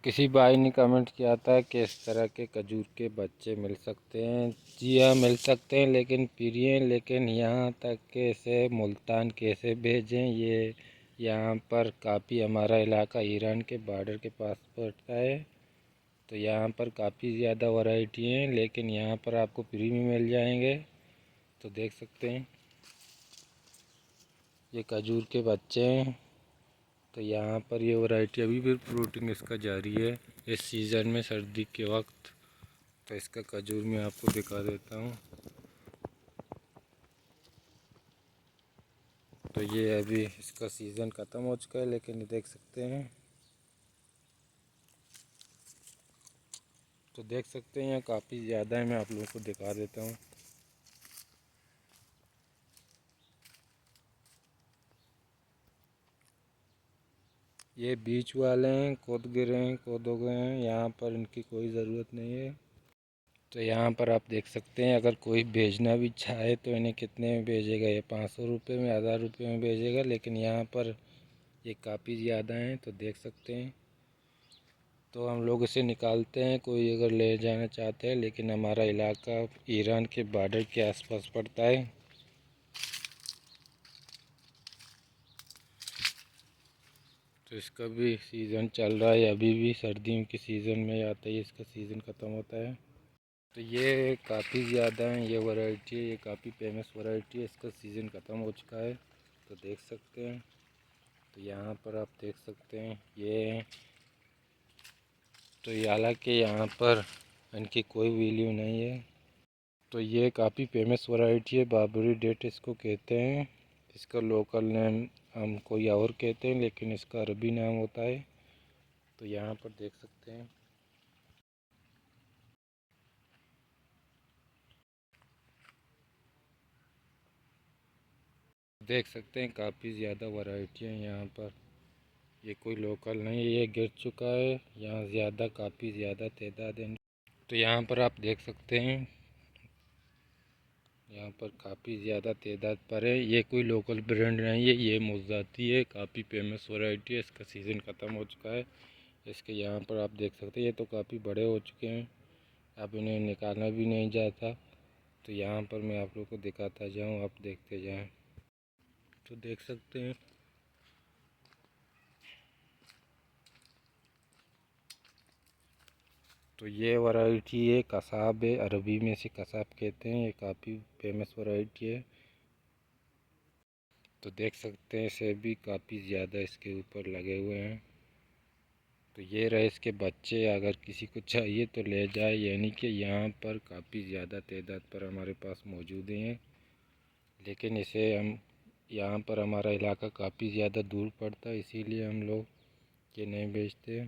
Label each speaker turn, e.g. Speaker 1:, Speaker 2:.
Speaker 1: किसी भाई ने कमेंट किया था कि इस तरह के खजूर के बच्चे मिल सकते हैं। जी हाँ, मिल सकते हैं, लेकिन प्रिय, लेकिन यहाँ तक कि इसे मुल्तान कैसे भेजें, ये यहाँ पर काफ़ी, हमारा इलाका ईरान के बॉर्डर के पास पड़ता है, तो यहाँ पर काफ़ी ज़्यादा वैरायटी हैं, लेकिन यहाँ पर आपको फ्री में मिल जाएंगे। तो देख सकते हैं ये खजूर के बच्चे हैं। तो यहाँ पर ये वैरायटी अभी भी फ्रूटिंग इसका जारी है इस सीज़न में, सर्दी के वक्त। तो इसका खजूर मैं आपको दिखा देता हूँ। तो ये अभी इसका सीज़न ख़त्म हो चुका है, लेकिन ये देख सकते हैं। तो देख सकते हैं यहाँ काफ़ी ज़्यादा है, मैं आप लोगों को दिखा देता हूँ। ये बीच वाले हैं, खुद गिरे हैं, खुद हो गए हैं, यहाँ पर इनकी कोई ज़रूरत नहीं है। तो यहाँ पर आप देख सकते हैं, अगर कोई भेजना भी चाहे तो इन्हें कितने में भेजेगा, ये 500 रुपये में, 1000 रुपये में भेजेगा, लेकिन यहाँ पर ये काफ़ी ज़्यादा हैं। तो देख सकते हैं। तो हम लोग इसे निकालते हैं, कोई अगर ले जाना चाहते हैं, लेकिन हमारा इलाका ईरान के बॉर्डर के आसपास पड़ता है। तो इसका भी सीज़न चल रहा है, अभी भी सर्दियों के सीज़न में आता है, इसका सीज़न ख़त्म होता है। तो ये काफ़ी ज़्यादा है, ये वैरायटी है, ये काफ़ी फेमस वैरायटी है, इसका सीज़न ख़त्म हो चुका है। तो देख सकते हैं। तो यहाँ पर आप देख सकते हैं ये। तो ये हालांकि यहाँ पर इनकी कोई वैल्यू नहीं है। तो ये काफ़ी फेमस वैरायटी है, बाबरी डेट इसको कहते हैं। इसका लोकल नेम हम कोई और कहते हैं, लेकिन इसका अरबी नाम होता है। तो यहाँ पर देख सकते हैं। देख सकते हैं काफ़ी ज़्यादा वैरायटी है यहाँ पर। ये कोई लोकल नहीं है, ये गिर चुका है, यहाँ ज़्यादा, काफ़ी ज़्यादा तादाद है। तो यहाँ पर आप देख सकते हैं, यहाँ पर काफ़ी ज़्यादा तादाद पर है। ये कोई लोकल ब्रांड नहीं है, ये मुज़ाती है, काफ़ी फेमस वैरायटी है, इसका सीज़न ख़त्म हो चुका है। इसके यहाँ पर आप देख सकते हैं, ये तो काफ़ी बड़े हो चुके हैं, अब इन्हें निकालना भी नहीं जाता। तो यहाँ पर मैं आप लोग को दिखाता जाऊँ, आप देखते जाएँ। तो देख सकते हैं। तो ये वैरायटी है कसाब है, अरबी में से कसाब कहते हैं, ये काफ़ी फेमस वैरायटी है। तो देख सकते हैं सेब भी काफ़ी ज़्यादा इसके ऊपर लगे हुए हैं। तो ये रहे इसके बच्चे, अगर किसी को चाहिए तो ले जाए, यानी कि यहाँ पर काफ़ी ज़्यादा तादाद पर हमारे पास मौजूद हैं। लेकिन इसे हम, यहाँ पर हमारा इलाका काफ़ी ज़्यादा दूर पड़ता है, इसीलिए हम लोग ये नहीं बेचते।